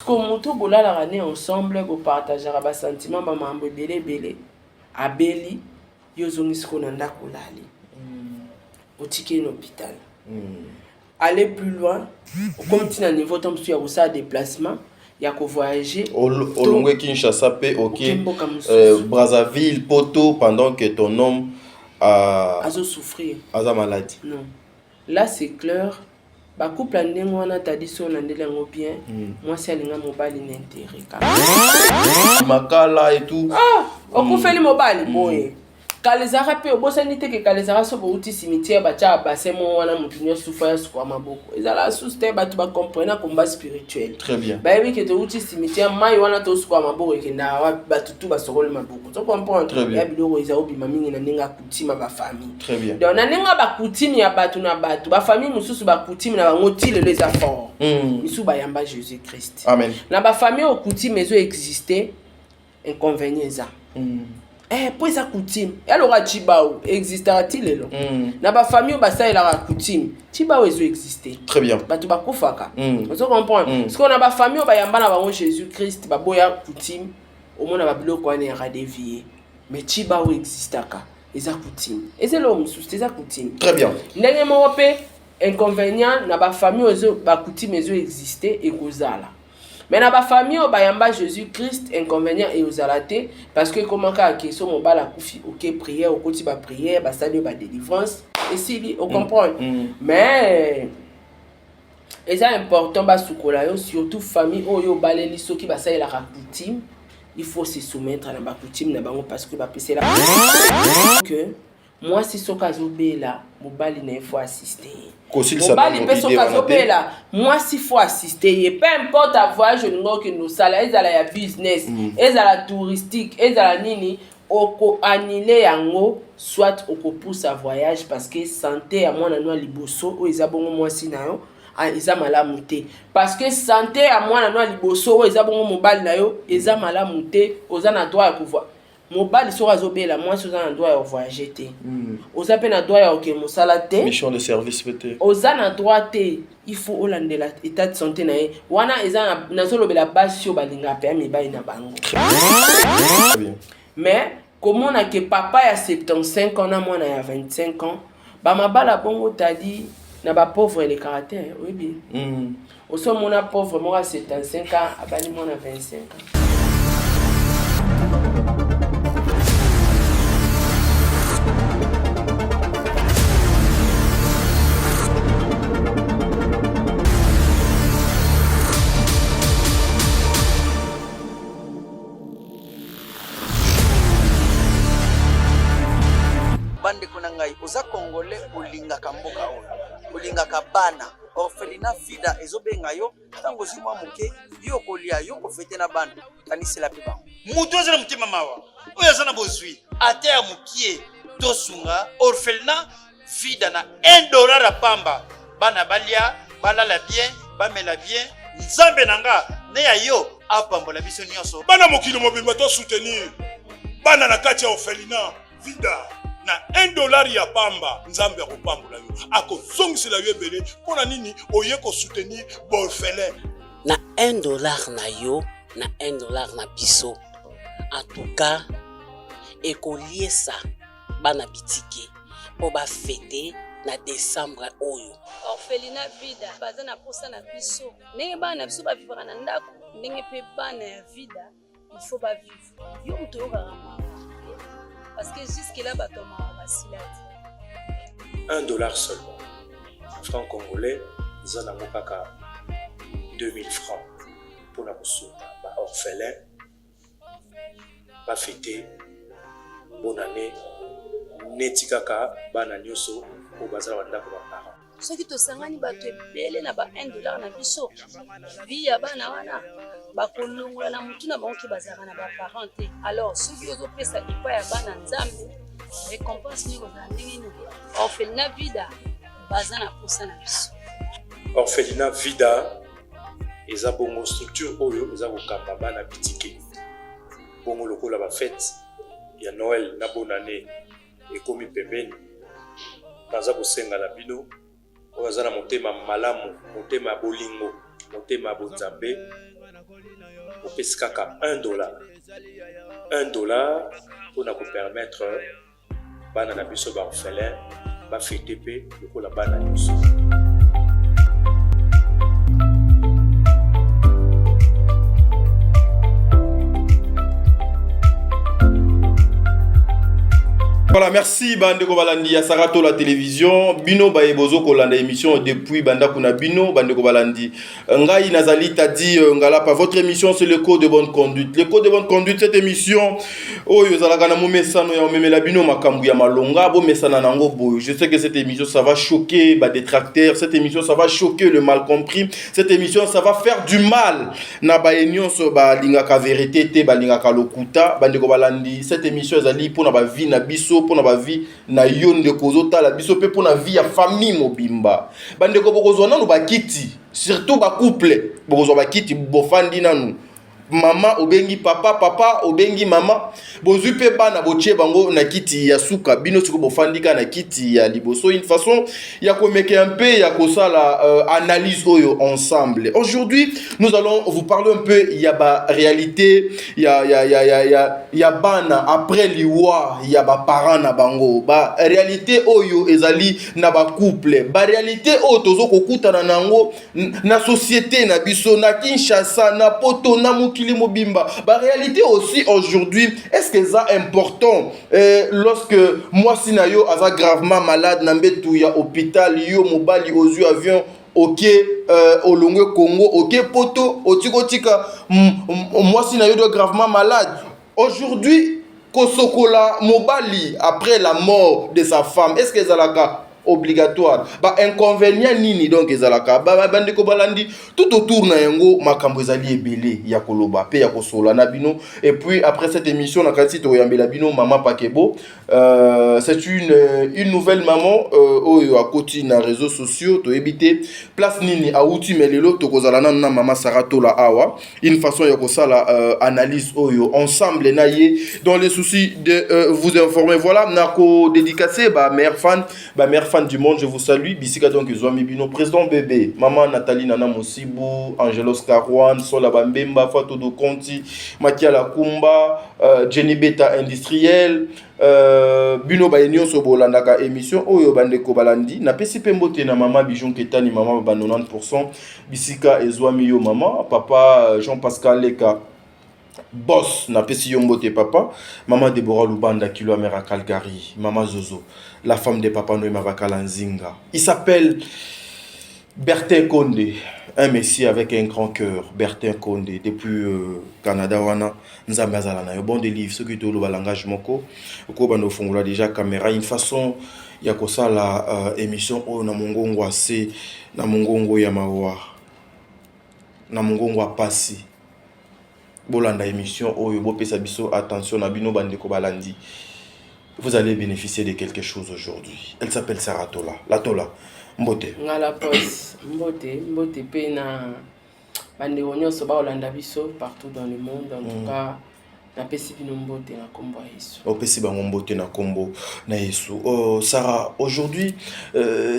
Comme tout bola la année ensemble go partager ba sentiment ba mambo belé abeli yo zongisiko na ndako lali otike l'hôpital aller plus loin comme tu na niveau tant tu as ça déplacement ya ko voyager Olongwe Kinshasa pe OK Brazzaville Poto pendant que ton homme a souffrir malade. Non, là c'est clair. Ba couple ndenge wana tadi so na ndele ngo bien moi c'est alinga mobali n'intérêt makala et tout okufeli mobali boye kalezara pe obosani te ke kalezara so bo uti cimetière ba tia bassin mo wana mutu nyo souffrir kwa maboko ezala suste ba tu ba comprendre combat spirituel. Très bien. Ba yebi ke to uti cimetière mai wana to kwa maboko ke na ba tutu ba sokole maboko to comprendre ya biloko eza obima mingi na ninga kutima ba famille. Très bien. Donc na ninga ba kutimi ya batu na batu ba famille mususu ba kutimi na bango tile les efforts misu ba yamba Jésus Christ. Amen. Na ba famille o kutimi ezo exister inconvénients ça. Pour ça coutume elle aura chibao existera-t-il na ba famille ba ça la coutume chibao ezo exister. Très bien. Ba tu ba kufaka vous comprenez parce qu'on a ba famille ba yamba na bango Jésus Christ ba boya coutume au moins na ba biloko wana ya dévier mais chibao existaka eza coutume et c'est l'homme sous eza coutume. Très bien. Ndenge mo pe inconvénient na ba famille ezo ba coutume ezo exister et kozala. Mais na ba famille o bayamba Jésus Christ inconvénient et osalaté parce que comment ka question mo bala kufi OK prière au côté ba prière ba salut ba délivrance et si on comprend mais c'est important ba sukola yo surtout famille oyo baleli soki ba sa la coutume il faut se soumettre à la coutume na bango parce que ba pese la que moi si soka zobela mobali na faut assister. Mobali pe soka zobela moi si faut assister peu importe à voyage ngo que nous sala ezala ya business ezala touristique ezala nini oko annuler yango soit oko pousse à voyage parce que santé à moi na no liboso o ezabongo moi si na yo eza malamu te parce que santé à moi na no liboso o ezabongo mobali na yo eza malamu te oza na droit ya pouvoir mobali so azobela moi so na droit ya voyager te oza pe na droit ya OK mosala te mission de service peut-être oza na droit te il faut olandela état de santé na ye wana eza na zolobela basi yo balinga pe mibali na bango. Très bien. Mais comme on a que papa ya 75 ans na mwana ya 25 ans ba mabala bongo tadi na ba pauvre les caractères oui bien oso mona pauvre moi 75 ans abali mwana 25 ans. Bande kunangai oza congolais olingaka mboka oyo olingaka bana orphelinat vida ezobenga yo tango zimwa moke yo kolia yo kofete na bana kanisela pe bango mutu azana mutima mawa oyo azana bozwi ate ya mukie tosunga orphelinat vida na $1 a pamba bana balia balala bien bamela bien nzambe nanga ne ya yo apambola biso nyonso bana mokili mobimba to soutenir bana na kati ya orphelinat vida na $1 ya pamba nzambe akopambola yo akozongisela yo ebele mpona nini oye kosoutenir borphelin na $1 na yo na $1 na biso en tout cas ekoliesa bana bitike po bafete na décembre oyo orphelinat vida baza na posa na biso ndenge bana na biso bavivaka na ndako ndenge mpe bana ya vida il faut bavivre yo moto oyokaka mawa parce que jusque là bato mawa basila te $1 seulement franc congolais eza nango kaka 2000 francs mpona kosunga baorphelin bafete bonne année neti kaka bana nyonso oyo baza na bandako baparent soki tosangani bato ebele na ba $1 na biso vi ya bana wana bakolongola na mutu na bango ke bazalaka na baparent te alors soki ozopesa epai ya bana nzambe récompense nini kozala ndenge nini orphelinat vida baza na posa na biso orphelinat vida eza bongo structure oyo eza kokamba bana bitike bongo lokola bafete ya Noël na bonne année ekomi pembeni baza kosenga na bino oyo aza na motema malamu motema bolingo motema bonzambe pescaka $1. $1 pour nous permettre bana na biso ba orphelin ba fêter pe lokola bana biso. Voilà, merci Bandeko Balandi ya Sarato la télévision. Bino ba ebozo kolanda émission depuis Banda kuna Bino Bandeko Balandi. Ngai Nazali t'a dit Ngalapa, votre émission c'est le code de bonne conduite. Le code de bonne conduite, cette émission oyo zalaka na momesano ya omemela bino makambu ya malonga bo mesana nango boyo. Je sais que cette émission ça va choquer ba détracteurs, cette émission ça va choquer le mal compris. Cette émission ça va faire du mal na ba union so ba lingaka vérité te ba lingaka lokuta Bandeko Balandi. Cette émission ezali pona ba vie na biso pour na vie na yonde kozota la biso pe pour na vie ya famille mobimba bandeko bokozwa nanu bakiti surtout ba couple bokozwa bakiti bofandi nanu mama obengi papa papa obengi mama bozwi pe bana botie bango na kiti ya suka bino siko bofandika na kiti ya liboso une façon ya komeke un peu ya kosala analyse oyo ensemble. Aujourd'hui nous allons vous parler un peu ya ba réalité ya bana après liwa ya ba parents na bango ba réalité oyo ezali na ba couple ba réalité oyo tozo kokutana nango na société na biso na Kinshasa na Poto na Mobimba. La réalité aussi aujourd'hui, est-ce que c'est important lorsque moi sinayo aza gravement malade nambetu ya hôpital yo mobali ozu avion OK au Longwe Congo OK Poto otikotika moi sinayo do gravement malade aujourd'hui kosokola mobali après la mort de sa femme, est-ce que zalaka obligatoire ba inconvénient nini donc ezalaka ba Bandeko Balandi tout autour na yango makambo ezali ebele ya koloba pe ya kosola na bino. Et puis après cette émission na kasi to yambela bino Maman Pakebo, c'est une nouvelle maman oyo akoti na réseaux sociaux to ebité place nini auti melelo to kozala na Maman Sarato la awa une façon ya kosala analyse oyo ensemble na ye dans les soucis de vous informer. Voilà nako dédicacé ba mère fan du monde, je vous salue. Bisika donc Zoami Bino, président bébé, maman Nathalie Nana Mosibu, Angelos Karouan, Sola Bambemba, Fatodo Conti, Mathia Lakumba, Jenny Beta industriel, Bino Bayenio Sobolandaka émission, Oyo Bandeko Balandi, na pesi pembote na maman Bijon Ketani, maman ba 90%, Bisika et Zoami yo maman, papa Jean-Pascal Leka. Boss na pesi yombote papa, maman Deborah Lubanda Kilo Amera Calgary, maman Zozo, la femme de papa Noé Mavakala Nzinga. Il s'appelle Bertin Condé, un messie avec un grand cœur. Bertin Condé depuis Canada wana nzambazala na yo bon des livres ceux qui te le langage moko ko bano fongola déjà caméra une façon ya kosala émission o na mongongo ase na mongongo ya mawa na mongongo apasi bolanda émission oyo bopesa biso attention na bino Bandeko Balandi. Vous allez bénéficier de quelque chose aujourd'hui. Elle s'appelle Saratola. La Tola. Mbote. Ngala pos. Mbote pe na Bandeko nyonso ba olanda biso partout dans le monde. En tout cas, na pesi bino mbote na kombo Yesu. O pesi bango mbote na kombo na Yesu. Oh Sarah, aujourd'hui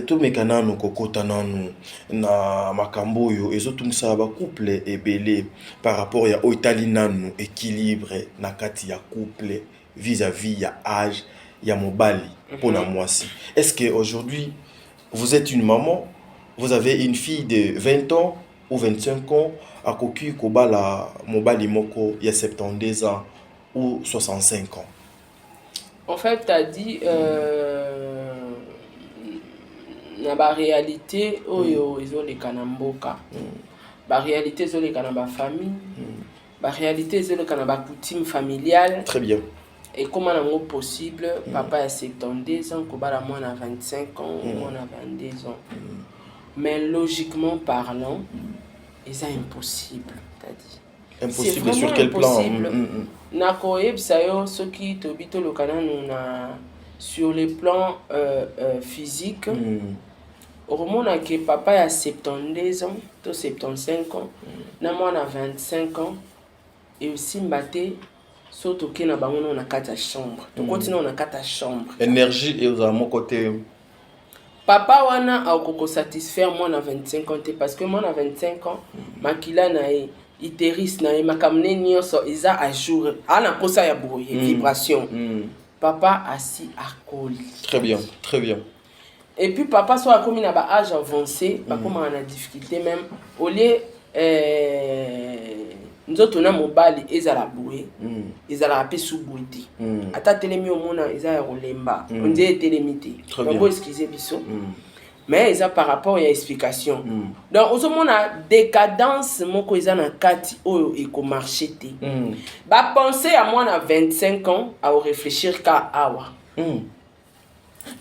to mekana no kokota nanu na makambo yo ezotumisa ba couple ebele par rapport ya oitali nanu équilibre na kati ya couple vis-à-vis ya âge ya mobali pour na mwasi. Est-ce que aujourd'hui vous êtes une maman, vous avez une fille de 20 ans ou 25 ans à koki kobala mobali moko ya 72 ans ou 65 ans? En fait, tu as dit na ba réalité oyo izo le kanamboka. Ba réalité izo le kanamba famille. Ba réalité izo le kanamba coutume familiale. Très bien. Et comment est possible, papa a 72 ans, Kobala moi a 25 ans, moi a 22 ans. Mais logiquement parlant, c'est impossible, t'as dit. Impossible sur quel plan? Nakoeb sayo ce qui tobito le canal sur le plan physique. Au moment où papa a 72 ans, 75 ans, na moi a 25 ans et aussi mbaté. Surtout que na bango na kata chambre. To continue na kata chambre. Énergie et aux mon côté. Papa wana a koko satisfaire moi na 25 ans parce que moi na 25 ans makila na e iteris na ye makambo ne nyonso eza à jour ana posa ya boye vibration papa assis akoli Très bien, très bien. et puis papa so akomi na ba âge avancé bakoma na difficulté même au lieu nzoto na mobali ezala boye ezala pe sous boudi ata telemi omona eza ya kolemba on dit telemi te donc excusez biso mais eza par rapport à explication donc ozomona décadence moko eza na kati oyo ekomarché te ba penser à moi na 25 ans à réfléchir ka awa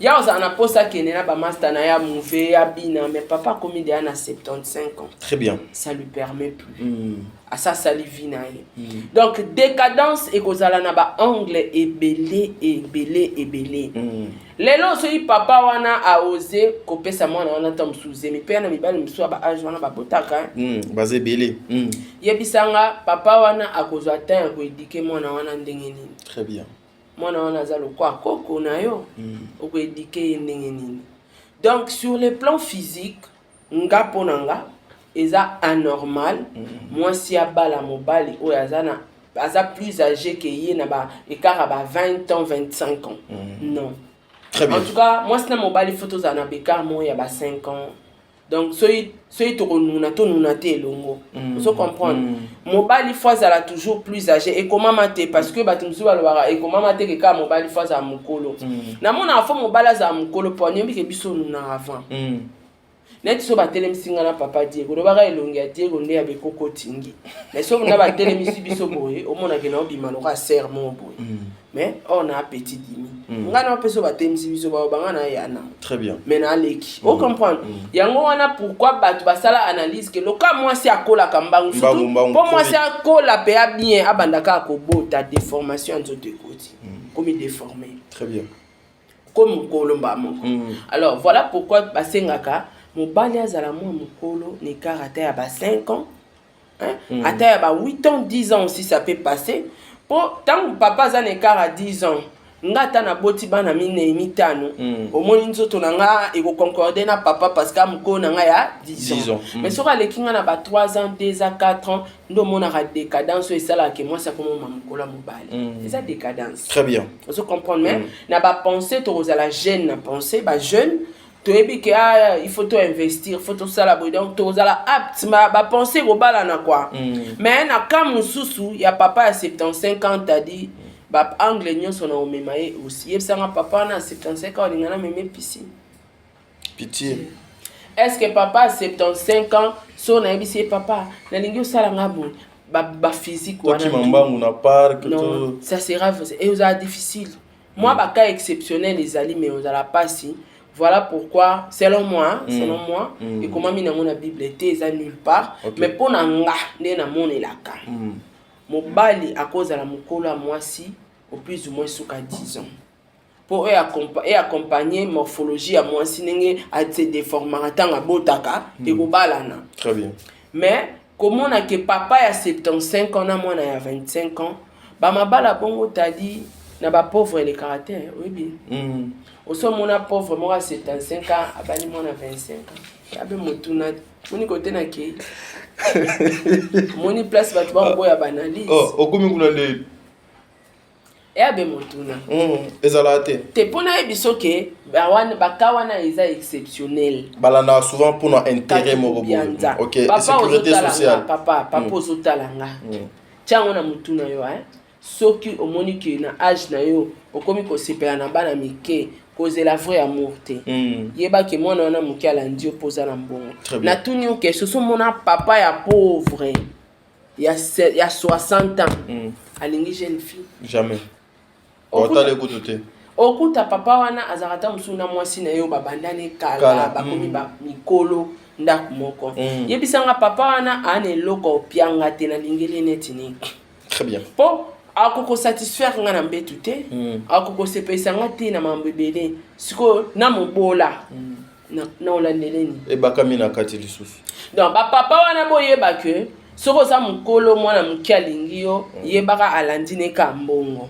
ya oza na posa kene na ba master na ya mouvé ya bina mais papa komi de na 75 ans Très bien. ça lui permet plus à ça lui vie na ye donc décadence ekozala na ba angle ebele lelo soki papa wana a osé kopesa mwana wana ta musuze mi pe na mibali musu ba âge wana ba botaka Basé belé. yebisanga papa wana akozwa temps ko éduquer mwana wana ndenge nini Très bien. mwana wana za lokwa koko na yo ko éduquer ndenge nini donc sur le plan physique nga ponanga eza anormal moi si abala mobali o yazana aza plus âgé que ye na ba écart ba 20 ans 25 ans non. Très bien. En tout cas, moi, c'est mobile photos à Nabeka, moi, il y a 5 ans. Donc, soyez to nunate longo. Vous comprenez? Mobile fois, elle a toujours plus âgé. Et comment mater? Parce que, batumsu balwara, et comment mater que mobile fois à mukolo. Na mon enfant, mobile à mukolo, pour n'y que biso nuna avant. Net so batele msinga na papa Diego do baka elongi ya Diego nde ya bekoko tingi mais so na batele misi biso boye o mona ke na obima no ka serment boye mais on a petit dimi ngana peso batele misi biso ba banga na yana Très bien. mais na leki o comprendre yango wana pourquoi batu basala analyse que loka moi si akola kambangu surtout pour moi si akola pe a bien abandaka ko bota déformation nzo de côté comme déformé Très bien. comme kolomba moko alors voilà pourquoi basengaka mobali azala mwa mokolo ni karata ya ba 5 ans hein ata ya ba 8 ans 10 ans aussi ça peut passer pour tant papa za ne kara 10 ans ngata na boti bana mine mitano omoni nzoto na nga eko concorder na papa parce que moko na nga ya 10 ans mais soka lekinga na ba 3 ans 2 ans 4 ans ndo mona ra décadence et ça là que moi ça comme mokolo mobali c'est ça décadence. Très bien. Vous comprenez mais na ba penser to la jeune na penser ba jeune que il faut tout investir, il faut tout ça la donc tout ça la apte ba penser au bala na quoi mais na comme susu ya papa à 75 ans t'a dit ba angle nyon son na memaye aussi yebsa papa na 75 ans ngana meme piscine Pitié. est-ce que papa à 75 ans so na yebisi papa na lingi osala ngabo ba physique wana toi qui m'embangu na parc non ça sera et ça difficile moi ba cas exceptionnel les alliés mais on a pas si. Voilà pourquoi, selon moi, et comment mina mon Bible était nulle part, mais pour nanga, ne na mon elaka. Mon bali à cause de la mukolo moi si, au plus ou moins sous 10 ans. Pour accompagner morphologie à moi si n'enge à se déformer tant à botaka et au balana. Très bien. Mais comme on a que papa à 75 ans, moi na 25 ans, bah ma bala bongo t'a dit na ba pauvre les caractères, oui bien. Oso mona pauvre moi à 75 ans, abani moi à 25 ans. Abe motuna, moni côté na ke. Moni place ba tuba boya banalise. Oh, okomi kuna nde. E abe motuna. Ezalate. Te pona ebiso ke ba wana bakawana eza exceptionnel. Balana souvent pour un intérêt moko. OK, sécurité sociale. Papa ozotalanga. Tiango na motuna yo hein. Soki omoni ke na âge na yo okomi ko sepela na bana mike cause la vraie amour te yeba ke mwana wana muki ala ndio poza na mbongo na tuni ke ce sont mona papa ya pauvre ya 60 ans alingi jeune fille jamais otale kutote okuta papa wana azarata musuna mwasi na yo babandane kala bakomi ba mikolo ndaku moko yebisanga papa wana ane loko pianga te na lingeli netini. Très bien. Po akoko satisfaire nga na mbetu te akoko sepesa nga te na mambebele siko na mobola na olandeleni e bakami na kati lisusu donc papa wana boyeba ke soko za mukolo mwana muki alingi yo yebaka alandine ka mbongo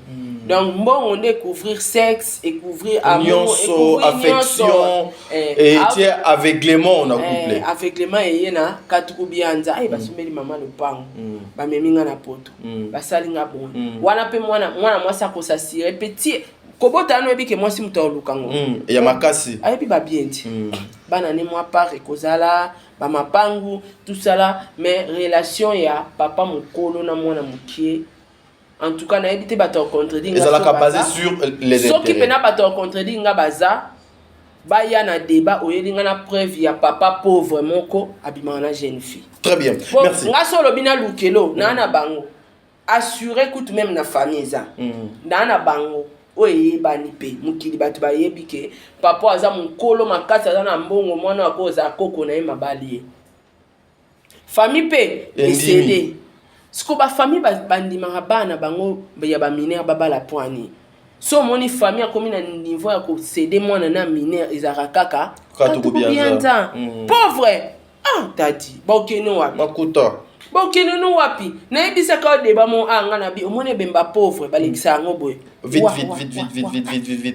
Donc bon, on découvrir sexe, découvrir amour, découvrir affection et tiens aveuglement on a couplé. Aveuglement et yena katukubianza ay basumeli mama le pango. Ba meminga na poto. Ba salinga bon. Wana pe mwana mwasa ko s'assurer petit kobota no ebike mwasi mutoluka ngo. Ya makasi. Ayebi ba bienti. Bana ne moi par ekozala ba mapangu tout ça là mais relation ya papa mukolo na mwana mukie. En tout cas, na évité bato contredire. Ils allaient basé sur les intérêts. Ceux qui pena bato contredire nga baza, ba ya na débat oyeli nga na preuve ya papa pauvre moko abima na jeune fille. Très bien. Bon, merci. Nga solo bina lukelo na bango. Assurer coûte même na famille za. Na bango oye bani pe mukili bato ba yebi ke papa aza mukolo makasi aza na mbongo mwana akoza koko na ye mabali. Famille pe décédé. Siko ba famille bandimaka bana bango ya ba mineur babala poani. So moni famille akomi na niveau ya ko céder mwana na mineur ezaka kaka katukubianza. Pauvre. Ah tati. Bokeno wapi? Makuta. Bokeno no wapi? Na ebisa ka débat mon anga na bi omone bemba pauvre balekisa ngo boy. Vite.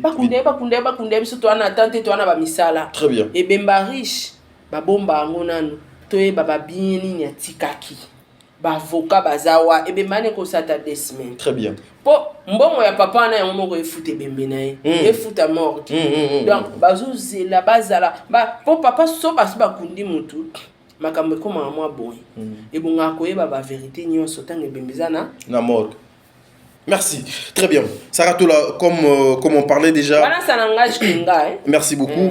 Bakunde biso to ana tante to ana ba misala. Très bien. E bemba riche ba bomba ngo nanu. Toye baba bieni nya tikaki. Avocat bazawa ebe mane ko sata des semaines. Très bien. Po mbongo ya papa na yango moko efute bembe na ye. Efuta mort. Donc bazo zela bazala ba po papa so baso bakundi mutu makambe ko mama boy. Et bonga ko yeba ba vérité nyonso tanga bembezana na mort. Merci. Très bien. Saratola, comme on parlait déjà. Voilà, ça n'engage que merci beaucoup.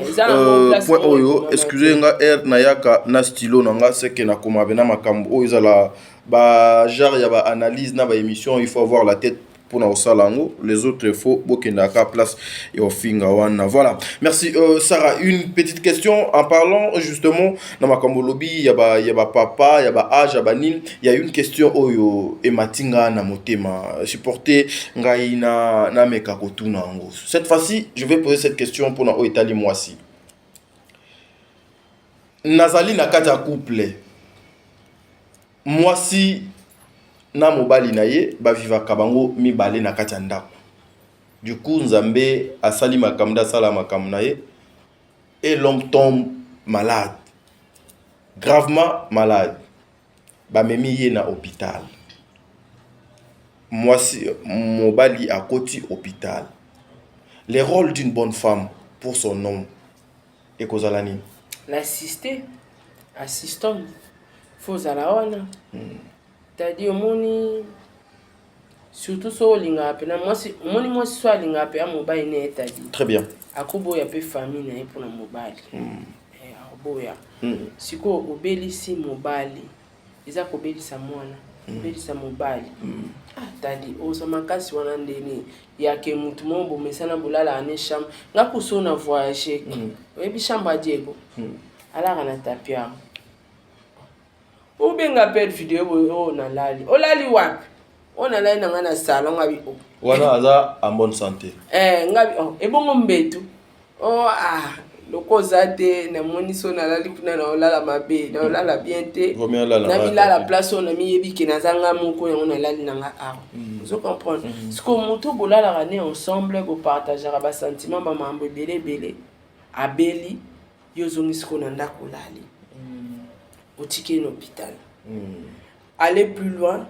Point oyo, excusez-moi, nayaka na stylo nanga c'est que na koma bena makambo oyo zala ba genre ya ba analyse na ba émission, il faut avoir la tête pour na osalango, les autres il faut bokenda ka place et au finga wana. Voilà. Merci Sarah, une petite question en parlant justement na makambo lobby ya ba papa, ya ba âge, ya ba nin, il y a une question oyo ematinga na motema supporter ngai na meka kotuna ngo. Cette fois-ci, je vais poser cette question pour na oitali mwasi. Nazali na kata couple. Mwasi na mobali na ye ba vivaka bango mibale na kati ya ndako. Du coup Nzambe asali makamda sala makam na ye et l'homme tombe malade. Gravement malade. Ba memi ye na hôpital. Mwasi mobali a koti hôpital. Les rôles d'une bonne femme pour son homme et kozalani. L'assister assistant faut zala wana. Tadi omoni surtout so linga apena mwasi omoni mwasi so linga apena mobali ne tadi. Très bien. Akubo ya pe famille na pour na mobali. Aboya. Siko obelisi mobali. Eza ko belisa mwana. Belisa mobali. Tadi oso makasi wana ndeni yake mutu mombo mesana bulala ane chambre. Ngako so na voyager. Oyebi chambre Diego. Ala na tapia. Ubenga pet video o na lali. O lali wapi? O na lali na salon ngabi o. Wana aza en bonne santé. Ngabi ebongo mbetu. Loko zate na moni so na lali kuna na olala mabe, na olala bien te. Na bila la place on a mi yebi ke na zanga moko ya na lali na nga a. Vous comprenez? Ce que moto bolala rané ensemble go partager ba sentiment ba mambo belé abeli yo zongi siko na ndako lali. Otike l'hôpital. Aller plus loin,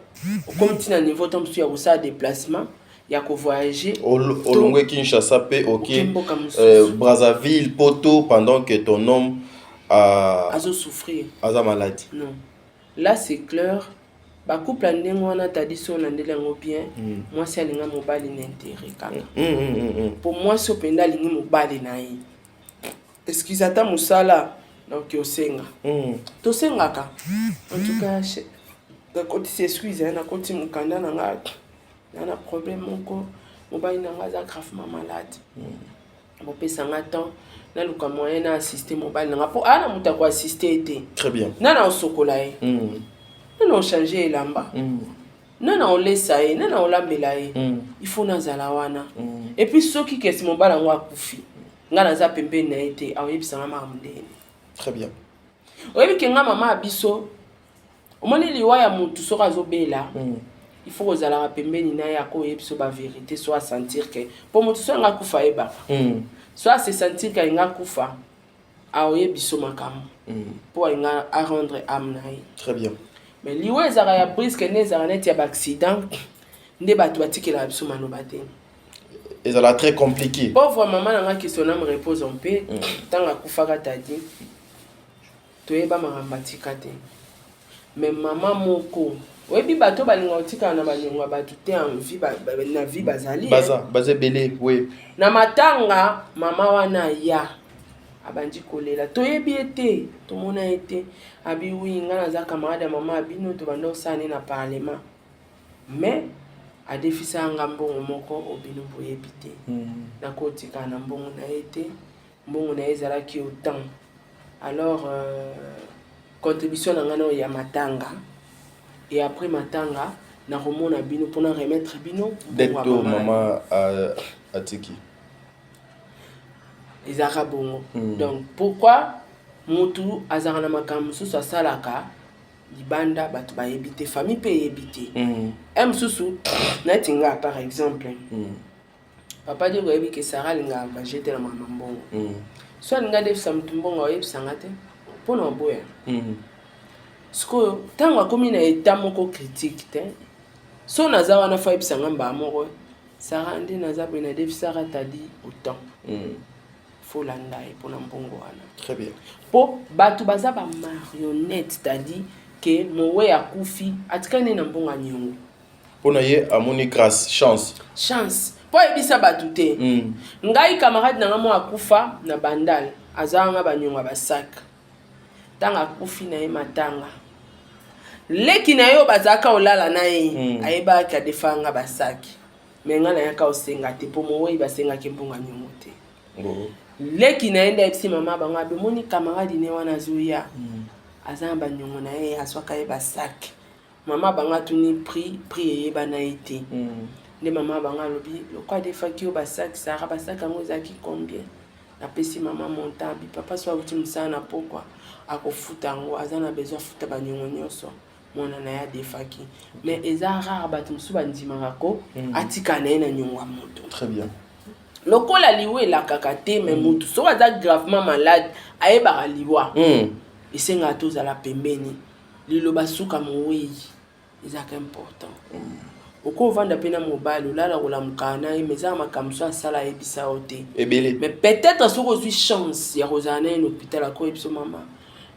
comme tu as un niveau de déplacement, il y a qu'à voyager. Olongwe Kinshasa pe ok. Brazzaville, Poto, pendant que ton homme a souffrir. A maladie. Non. Là c'est clair. Ba couple ndenge wana tadi so na ndele ngo bien. Moi c'est alinga mobali n'intérêt kaka. Pour moi so penda lingi mobali na ye. Excuse ata musala. Donc yosenga. Tosenga ka. En tout cas, da koti s'excuse na koti mukanda na nga. Na problème moko, mobali na nga za gravement malade. Bo pesa nga temps na luka moyen na assister mobali na nga po ana muta ko assister été. Très bien. Na osokola ye. Na changer elamba. Na olesa ye, na olambela ye. Il faut na zala wana. Et puis soki kesi mobali ngo akufi. Nga na za pembe na été, awebisa nga mamdeni. Très bien. Oyebi ke nga mama abiso omoni liwa ya mutu soka zobela il faut kozala pembeni na ya ko yebso ba vérité soit sentir que pour moto so nga kufa eba soit se sentir que nga kufa a oyebiso makam pour nga a rendre âme na ye. Très bien. Mais liwe ezaka ya brisque ne ezaka net ya ba accident nde bato batikela biso maloba te. Ezala très compliqué. Pauvre maman nanga qui son âme repose en paix tanga kufaka tadi toyeba makambo atika te. Mais maman moko oyebi bato balinga otika na banionga bato te en vie na vie bazali baza belé oui na matanga mama wana ya abandi kolela toyebi ete tomona ete abi winga na za camarade mama abino to bando sane na parlement mais adefisa ngambongo moko obino boyebi te na kotika na mbongo na ete mbongo na ezala ki autant alors contribution na ngana ya matanga et après matanga na remona bino pour na remettre bino d'être maman à tiki ezaka bongo donc pourquoi mutu azaka na makambo susu asalaka libanda bato bayebite famille pe yebite mususu natinga par exemple papa de goyebi ke Sarah linga va jeter na mama mbongo so linga defisa mutu mbongo oyebisanga te mpona oboya sikoyo ntango akomi na eta moko critique te so naza wana fa yebisanga mba moko Sarah nde naza boye na defisaka tadi autant faut landa ye mpona mbongo wana. Très bien. Po bato baza ba marionnette c'est-à-dire que mowe akufi atikane na mbongo nyongo mpona ye amoni grâce chance po ebisa bato te ngai camarade na ngamo akufa na bandal azanga banyonga basaka tanga akufi na ye matanga leki na yo bazaka olala na ye ayeba ka defanga basaki menga na yaka osenga te po mowe basenga ke mbongo nyongo te leki na enda epsi mama banga be moni camarade ne wana zuya azamba nyongo na ye aswaka ye basaki mama banga tuni pri yeba na ete ne mama banga lobi lokwa defaki yo basaki sara basaka ngo zaki combien na pesi mama montabi papa so avuti msana pokwa akofuta ngo azana besoin futa banyongo nyoso mona na ya defaki mais eza rare bato msu bandimaka ko atika na ye na nyongo ya moto. Très bien. Lokola liwe la kakate mais mutu so aza gravement malade ayebaka liwa esenga tozala pembeni liloba suka moweyi ezaka important okovanda pena mobile olala kolamuka na ye mais ezaka makambo so asala ayebisa yo te mais peut-être soki ozwi chance ya kozala na ye na hôpital akoyebiso mama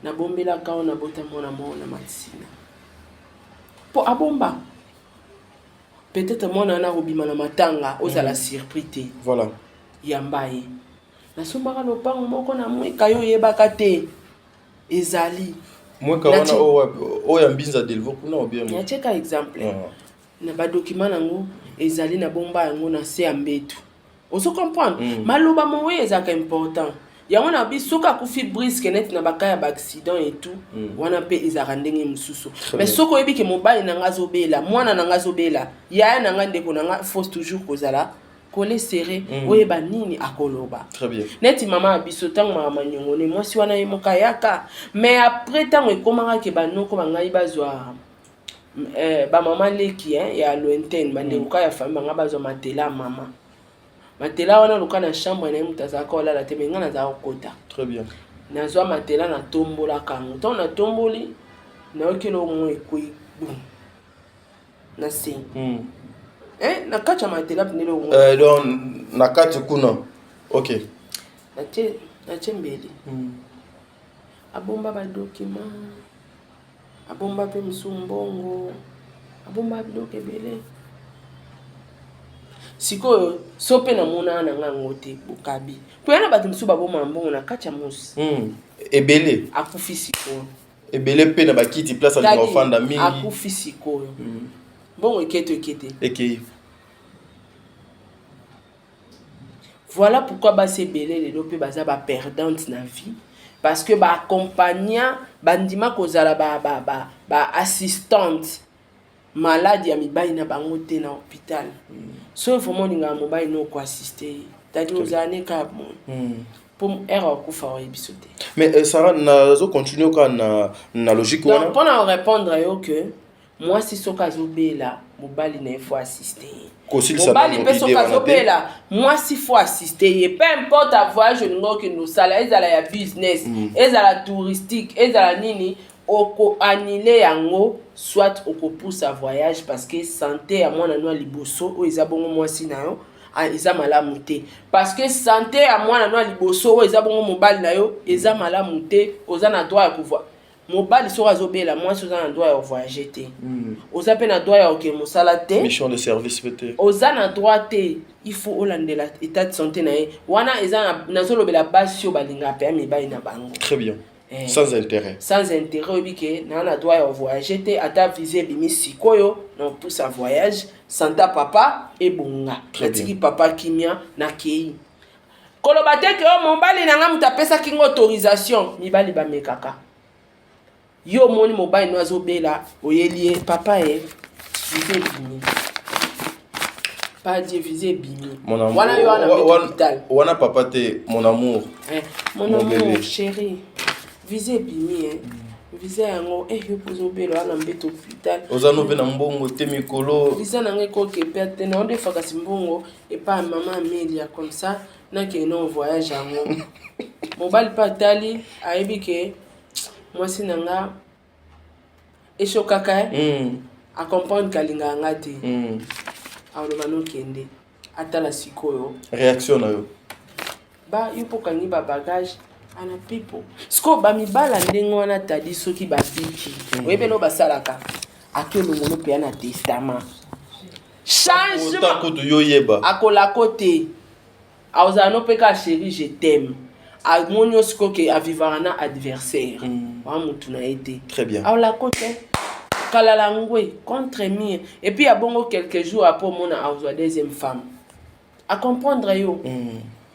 nabombelaka o nabota mwana mwana matisina po abomba peut-être mwana wana akobima na matanga ozala surpris te voilà yamba ye nasombaka lopango moko na mweka yo oyebaka te ezali mweka wana oyo mbinza delvo kuna obien yacheka exemple na badokima nango ezali na bomba yango na se ya mbetu ozo comprendre maloba mowe ezaka important yango na bisoka kufi brisque net na bakaya ba accident et tout wana pe ezaka ndenge mususu mais soko yebi ke mobile na ngazo bela mwana na ngazo bela ya na ngande ko na faut toujours kozala coller serré oyeba nini akoloba. Très bien. Neti mama biso tango mama nyongo ne mwasi wana ye mokayaka mais après tango ekomaka ke banoko bangai bazwa ba mama leki ya lointaine bande ko ya famille banga bazwa matela mama matela wana luka na chambre na mutaza ko la te menga na za kota. Très bien. Nazwa matela na tombola kango to na tomboli na okelo mo ekui na si na kacha matela pinelo donc na kati kuna OK na chembeli abomba ba document abomba pe msumbongo abomba biloke bele sikoyo sope na mona na ngango te bukabi pena bato msuba bomba mbongo na kacha musi ebele akufi sikoyo ebele pe na bakiti place ali ofanda mingi akufi sikoyo bongo ekete ekei. Voilà pourquoi basi ebele lelo pe baza ba perdante na vie parce que ba accompagnant bandima kozala ba assistante malade ya mibali na bango te na hôpital so vraiment ninga mobile no ko assister tadi ozane ka pour erreur ko fa oyebiso te. Mais Sarah nazo continuer ka na logique wana donc pour répondre yo que moi si soki azobela mobali na ye faut assister Kosilisa mobali na mpe idée soki wana te. azobela moi si faut assister ye peu importe a voyage olingi okende osala ezala ya business ezala touristique ezala nini oko-annule yango soit okopusa voyage parce que santé ya mwana no ya liboso oyo eza bongo mwasi na yo eza malamu te parce que santé ya mwana no ya liboso oyo eza bongo mobali na yo eza malamu te oza na droit ya pouvoir mobali soki azobela mwasi oza na droit ya voyage te oza mpe na droit ya okende mosala te mission de service peut-être oza na droit te il faut olandela état de santé na ye wana eza nazolobela basi oyo balingaka mpe ya mibali na bango très bien sans intérêt sans intérêt oyebi ke naa na droit ya voyage te ata vise ebimi sikoyo na opusa voyage santa papa ebonga natiki papa kimia nakei koloba te ke o mobali na nga moto apesaki nga autorisation mibali bamekaka yo omoni mobali no azobela oyeli ye papa ye vise ebimi pas Dieu visé bimi. Mon amour. Wana yo wana hôpital. Wana papa te mon amour. Mon amour chéri. Visé bimi Visé yango yo pozo belo wana mbeto hôpital. Ozano pe na mbongo te mikolo. Visé na ngeko ke perte na onde faka simbongo et pas maman Amélia comme ça na ke non voyage yango. Mobile patali ayebi ke mwasi nanga eshokaka a comprendre kalinga ngati. Alomano kende atala sikoyo réaction na yo ba yupo kangi ba bagage ana pipo sko ba mibala ndenge wana tadi soki ba biki oyebelo basalaka akelongo no pe na testament changement ko to yo yeba akola côté auza no pe ka chérie je t'aime amonyo sko ke avivara na adversaire wa mutu na été très bien akola côté Kalalangwe contre mire et puis à bongo quelques jours après mon a deuxième femme à comprendre yo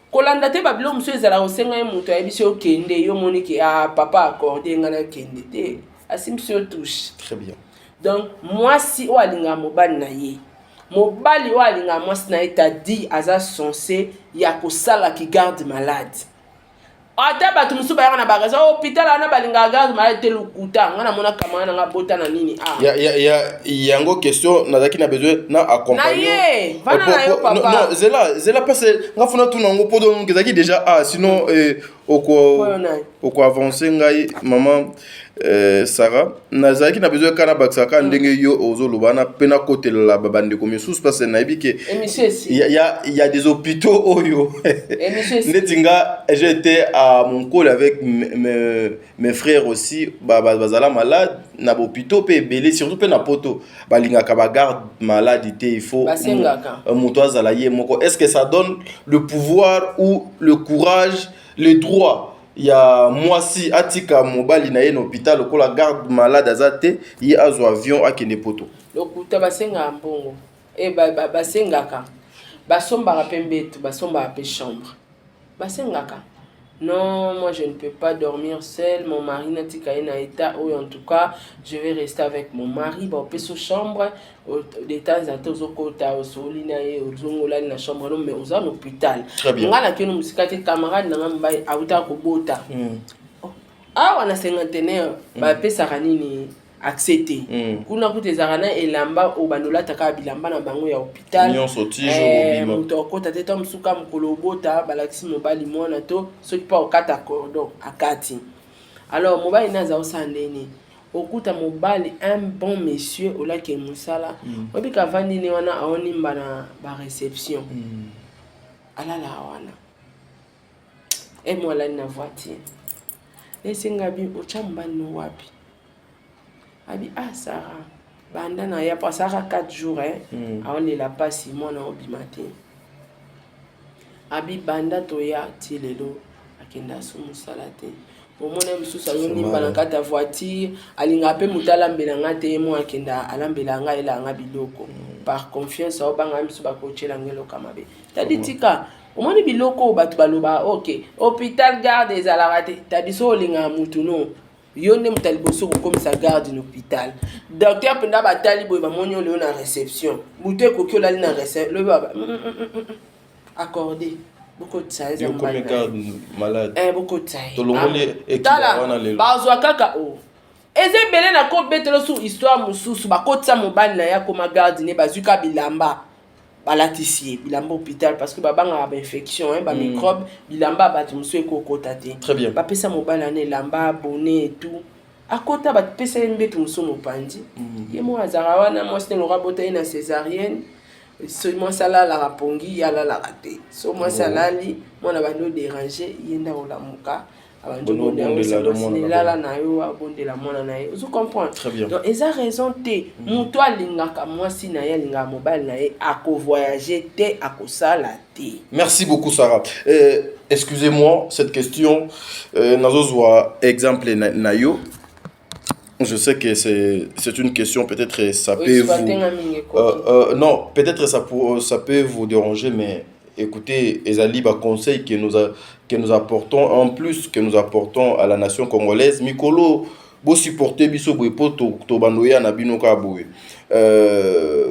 kolanda te babilo monsieur ezala osenga ye mutu ayebisi okende yo moni ke papa accordé ngana kende te asimsi yo touche très bien donc moi si o alinga mobali na ye mobali o alinga mwasi na ye tadi aza censé ya kosala ki garde malade ata bato musu bayaka na bagaza hôpital ana balinga garde malade te lukuta ngana mona kamana nga bota na nini yango question nazaki na besoin na accompagner na ye vana na yo papa non zela passe nga funa tuna ngo podo ngezaki déjà sinon oko avancer ngai maman Sarah nazaki na besoin kana baksaka ndenge yo ozoloba na pena côté la babande comme sous parce na ebike il y a des hôpitaux oyo netinga j'étais à mon col avec mes frères aussi bazala malade na hôpitaux pe belé surtout pe na poto balinga ka ba garde maladie il faut moto azala ye moko est-ce que ça donne le pouvoir ou le courage le droit il y a moi si atika mobali na ye na hôpital ko la garde malade azate yi azo avion akende poto lokuta basenga mbongo basengaka basombaka pe mbetu basombaka pe chambre basengaka non moi je ne peux pas dormir seul mon mari natika ye na état ou en tout cas je vais rester avec mon mari ba peso chambre de temps en temps okota osoli na ye ozongola na chambre non mais aux hôpital ngana ke no musika te camarade na ngamba auta ko bota wana cinquantenaire ba pesa kanini accepté kuna kutezaka na elamba obanola taka bilamba na bango ya hôpital nyonso tijo moto okota te to musuka mukolo obota balakisi mobali mwana to soki pa okata cordon akati alors mobali naza osandeni okuta mobali un bon monsieur olake musala obika vandi ne wana aonimba na ba réception alala wana moi na voiture lesenga bi ochamba no wapi abi Sarah banda na ya pasaka 4 jours aone la pasi mona obimate abi banda toya tilelo akenda sumu salate omona mususa yoni bana kata voiture alinga pe mutala mbela ngate mo akenda alambela nga ela nga biloko par confiance obanga misu bakochela ngelo kamabe tadi tika omoni biloko batu baloba OK hôpital garde ezalaka te tadi so linga mutu no yonde mutaliboso kokomisa garde na hôpital docteur penda batali boy ba monyo le na réception muté kokyo la na réception le baba accordé beaucoup de ça ils ont comme garde malade beaucoup de ça tolongoli ekila wana lelo bazwa kaka eze belé na ko betelo sur histoire mususu bakotisa mobali na ya koma gardiner bazuka bilamba balatisier bilamba hôpital parce que babanga ba infection ba microbe bilamba bato musu ekokota te. Très bien. Bapesa mobali na lamba bonnet et tout akota bapesa mbeto musu mopandi ye mo azara wana mo sene lora bota na césarienne seulement sala la rapongi yala la raté so moi salali moi na bando déranger yenda olamuka abanjo bondela na yo abondela mona na ye vous comprenez. Très bien. Donc eza raison te muto alingaka mwasi na ye alinga mobile na ye ako voyager te akosala te. Merci beaucoup Sarah. Excusez-moi cette question nazozwa exemple na yo. Je sais que c'est une question, peut-être ça peut vous... non, peut-être ça peut vous déranger, mais écoutez, Ezali, conseil que nous apportons, en plus que nous apportons à la nation congolaise, Mikolo, vous supportez biso boepo to bandoya na binoka boye.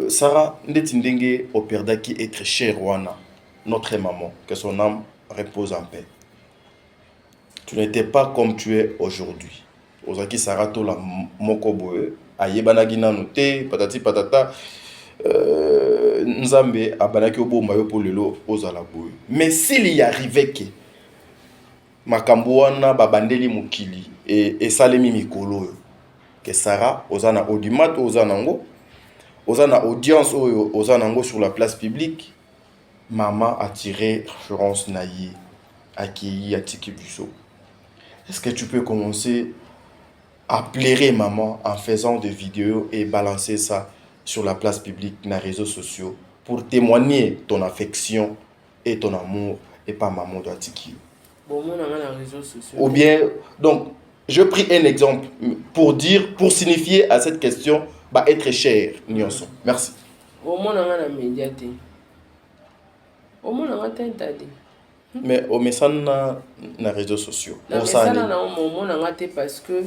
Sarah, ndetindenge operdaki être chère wana, notre maman, que son âme repose en paix. Tu n'étais pas comme tu es aujourd'hui. Ozaki Sarato la moko boye ayebanaki nanu te patati patata nzambe abanaki obomba yo po lelo ozala boye. Mais s'il y arrivait que makambo wana babandeli mokili et salemi mikolo que Sarah ozana audimat ozana audience oyo ozanango sur la place publique, maman a tiré référence naïe accueilli à Tiki Busso. Est-ce que tu peux commencer à plairer maman en faisant des vidéos et balancer ça sur la place publique, dans les réseaux sociaux, pour témoigner ton affection et ton amour et pas maman de Tiki. Bon, moi, dans les réseaux sociaux. Ou bien, donc, je pris un exemple pour signifier à cette question, bah, être cher, Nyonso. Merci. Au moins, dans la médiaté. Au moins, dans la tentade. Mais au message dans les réseaux sociaux. Au message dans la parce que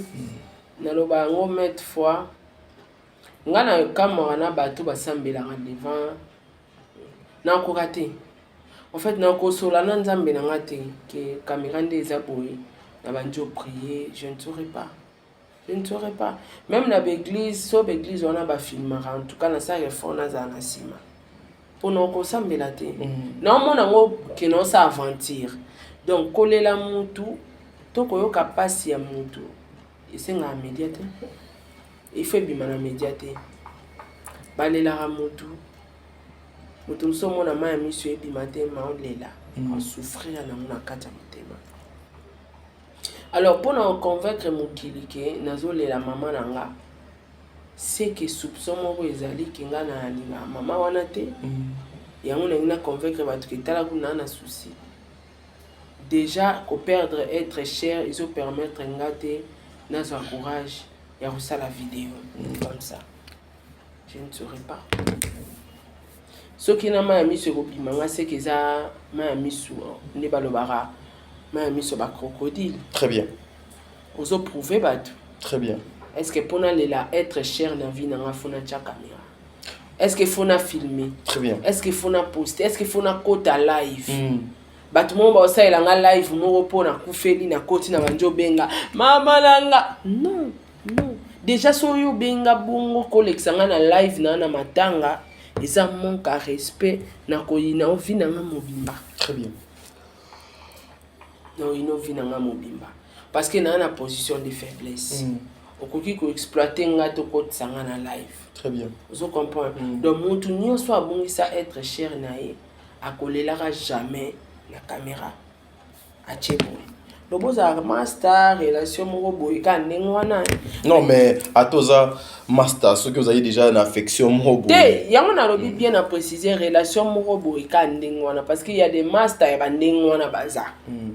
naloba ngo mettre fois nga na kamera na bato basambela devant na ko raté en fait na ko sola na nzambe na ngate que caméra ndeza boye na banjo prier je ne saurais pas même na l'église so l'église on a ba filmera en tout cas na ça refond na za na sima pour no ko sambela te na mona ngo que non ça aventure donc kolela mutu to ko yoka pasi ya mutu isenga médiaté il faut bima na médiaté balela mutu mutu somo na maya miso ebima te ma olela on souffrir na mona kata motema. Alors pour nous convaincre mokili ke nazolela maman nanga c'est que soupçon moko ezali kinga na alinga maman wana te yango na convaincre bato ke tala kuna na souci déjà ko perdre être cher ils ont permettre ngate nazo courage ya reçu la vidéo comme ça je ne saurais pas ce qui na ma ami sur obimanga c'est que ça ma ami sur ne balobara ma ami sur ba crocodile. Très bien. Ozo prouver bato. Très bien. Est-ce que pour la être cher na vie na fona cha caméra? Est-ce que faut na filmer? Très bien. Est-ce que faut na poster? Est-ce que faut na kota live? Bato mo ba osala nga live mo po na kufeli na koti na banjo benga mama nanga non déjà so yo benga bongo kolexanga na live na matanga eza manque à respect na koyina ovina nga mobimba. Très bien. Non ino vina nga mobimba parce que na position de faiblesse okoki ko exploiter nga to kotsanga na live. Très bien. Vous comprenez? Donc mutu nyonso abongisa être cher na ye akolelaka jamais la caméra à Tchébou. Le beau master, relation mobo, non, mais à toza master, ce que vous avez déjà une affection mobo. Il y a un lobby bien à préciser relation mobo et kandingwana parce qu'il y a des masters et bandingwana baza.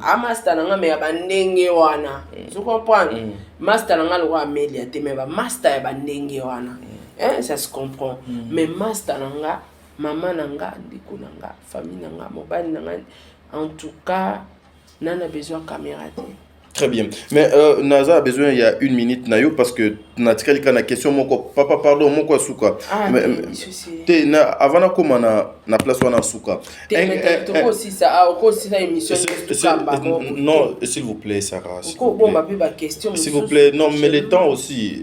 A master n'a mais bandingwana. Vous comprenez? Master n'a le roi Amélia, mais master et bandingwana. Ça se comprend. Mais master n'a maman n'a diku n'a famille n'a mobile n'a. En tout cas, n'a besoin de caméra. Très bien. Mais Naza a besoin, il y a 1 minute, Nayo, parce que Natikali kana question, papa, pardon, mon souka. Ah, mais avant na koma na place wana souka. Aussi ça, aussi ça émission. Non, s'il vous plaît, Sarah. Question. S'il vous plaît, non, mais le temps aussi.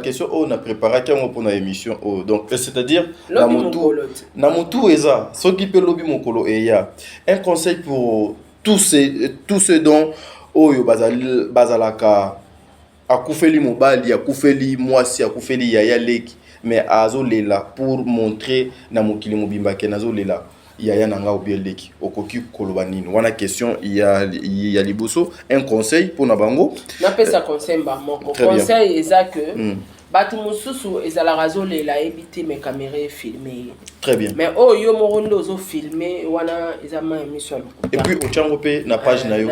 Question on a préparé pour la émission donc c'est-à-dire namutu eza soki pe lobi mokolo eya un conseil pour tous ceux dont oyo bazalaka akufeli mobali akufeli mwasi akufeli yaya leki mais azolela pour montrer na mokili mobimba ke nazolela yaya nanga obieleki okoki koloba nini wana question ya liboso un conseil pour na bango na pesa conseil ba moko conseil eza que batu mususu ezala razolela ebité mes caméras filmer très bien mais yo morondo zo filmer wana ezama émission et puis ochango pe na page na yo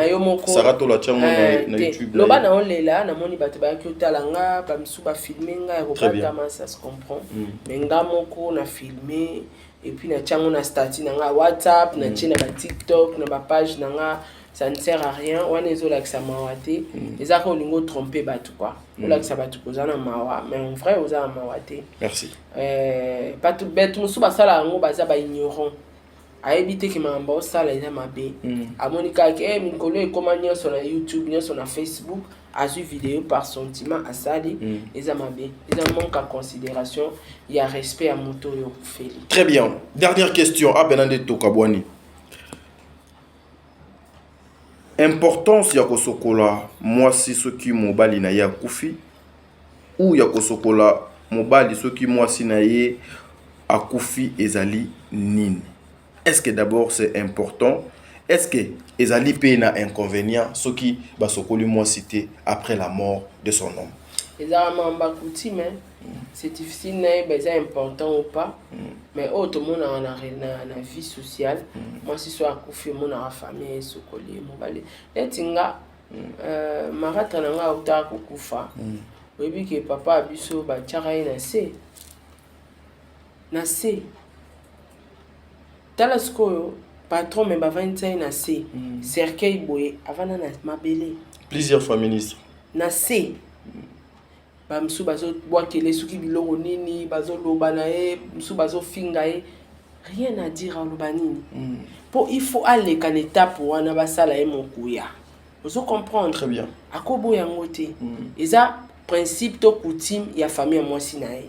Sarato la chango na YouTube loba na olela na moni batu ba kyotalanga ba misu ba filmer nga ya robata ça se comprend mais nga moko na filmer et puis na chango na statut na WhatsApp na tchina ba TikTok na ba page na ça ne sert à rien on est là que ça mawate les ako lingo tromper batu quoi là que ça batu kozana mawa mais en vrai oza mawate merci pas tout bête musu basala ngo baza ba ignorant a éviter que mambo sala eza mabe amonika ke mikolo e komanya sur na YouTube ni sur na Facebook a vu vidéo par sentiment à sali eza mabe eza manque à considération il y a respect à moto yo feli. Très bien, dernière question à Benande Tokabwani. Importance ya kosokola mwasi soki mobali na ye akufi ou ya kosokola mobali soki mwasi na ye akufi ezali nini? Est-ce que d'abord c'est important? Est-ce que ezali pe na inconvénient soki basokoli mwasi te après la mort de son homme? Ezala mamba coutume c'est difficile c'est important ou pas mais tout le monde a na vie sociale moi si soit akufi mon na famille sokoli mobali etinga marata na nga uta kukufa webi ke papa abiso ba tchara na se talasko patron me ba 25 na se cercueil boye avana na mabele plusieurs fois ministre na se bamsu bazo bwakele suki biloko nini bazo loba na ye msu bazo finga ye rien à dire à lobanini pour il faut aller qu'en étape wana basala ye mokuya vous comprendre très bien akobo yango te eza principe to coutume ya famille mwasi na ye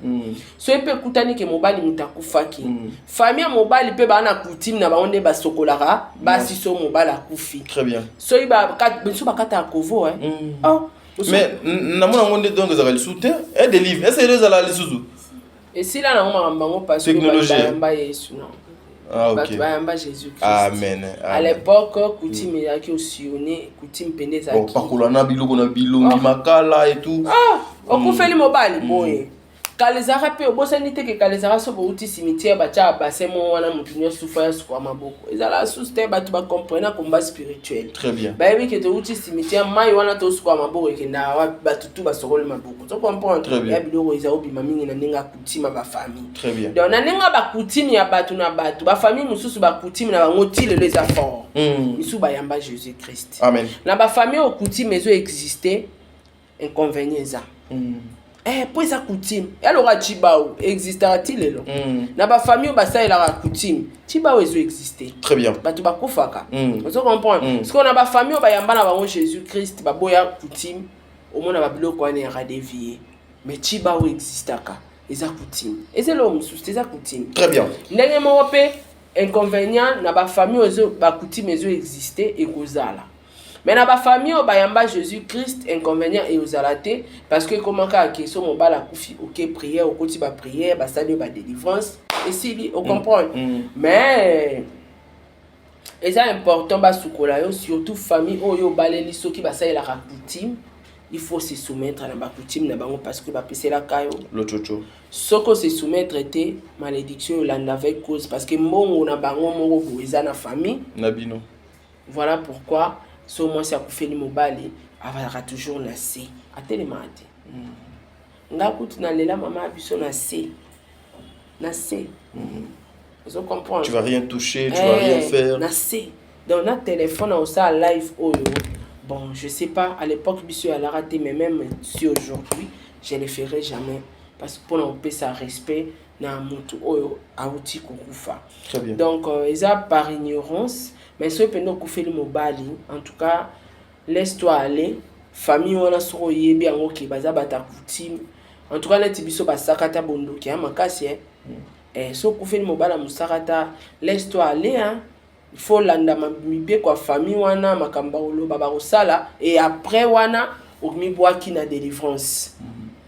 so epe kutani ke mobali mutakufaki famille mobali pe bana coutume na baonde basokolaka basi so mobali akufi très bien so iba biso bakata akovo oh mais namona ngonde donc za soutien et des livres est-ce que za les sous et si là na ngomba parce que ba Yesu non ah OK ba Jésus Christ amen à l'époque coutume ya ki osionné coutume pendeza ki pakulana biloko na bilongi makala et tout okufeli mobali boye kalezara pe obosani te ke kalezara so bo uti cimetière bacha basemo wana mutunyo souffrir kwa maboko ezala suste batu ba comprendre combat spirituel très bien ba yebi ke to uti cimetière mai wana to kwa maboko ke na batutu basokole maboko to comprendre ya biloko eza obima mingi na ninga kutima ba famille très bien donc na ninga ba kutimi ya batu na batu ba famille mususu ba kutimi na bango tile les efforts misu ba yamba Jésus Christ amen na ba famille o kutimi ezo exister inconvénient ça pour esa coutume alors chibao existera-t-il là na ba famille ba ça la coutume chibao ezo exister très bien batu ba kufaka vous comprenez parce qu'on a ba famille ba yamba na bango Jésus Christ ba boya coutume au monde ba biloko wana ya dévier mais chibao existaka esa coutume et c'est l'homme sous esa coutume très bien ndenge mo pe inconvénient na ba famille ezo ba coutume ezo exister et kozala. Mais na ba famille o bayamba Jésus Christ inconvénient et osalaté parce que comment ka question mon bala kufi OK prière au côté ba prière ba salut ba délivrance et si on comprend mais c'est important ba sukola yo surtout famille o yo baleli soki ba salela ka coutume il faut se soumettre à la coutume na bango parce que ba pesela kayo le chocho soko se soumettre était malédiction landa avec cause parce que mbongo na bango moko boeza na famille nabino voilà pourquoi so moi si akufeli mobali avara toujours na se atelemate ngakuti na lela mama biso na se vous comprenez tu vas rien toucher tu vas rien faire na se Donc notre téléphone au ça live oyo. Bon, je sais pas à l'époque monsieur a raté mais même si aujourd'hui, je le ferai jamais parce que pour nous payer ça respect na mutu oyo auti kukufa. Très bien. Donc ça par ignorance, mais ce peut nous couper le mobile. En tout cas, laisse-toi aller. Famille wana soko yebi yango ki baza bata coutume. En tout cas, les tibiso basakata bondo ki amakasi so couper le mobile musakata, laisse-toi aller hein. Il faut landa mibe kwa famille wana makamba olo baba sala et après wana okmiboa ki na délivrance.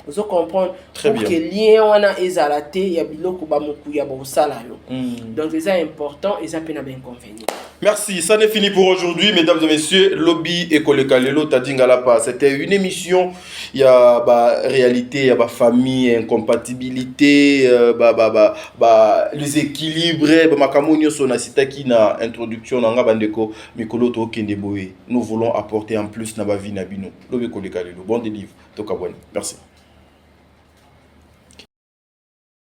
Vous comprendre Très pour bien. que lien wana ezalate ya biloko ba moku ya bo sala yo. Donc c'est important et ça peut na bien inconvénient. Merci, ça n'est fini pour aujourd'hui, mesdames et messieurs. Lobby École Kalelo Tadingalapa. C'était une émission. Il y a réalité, il y a famille, incompatibilité, les équilibres. Makamonio sonasita qui na introduction nanga bandeko mikolo to kende boye. Nous voulons apporter en plus na ba vie na bino. Lobby École Kalelo. Bon délivre. Tokabwani. Merci.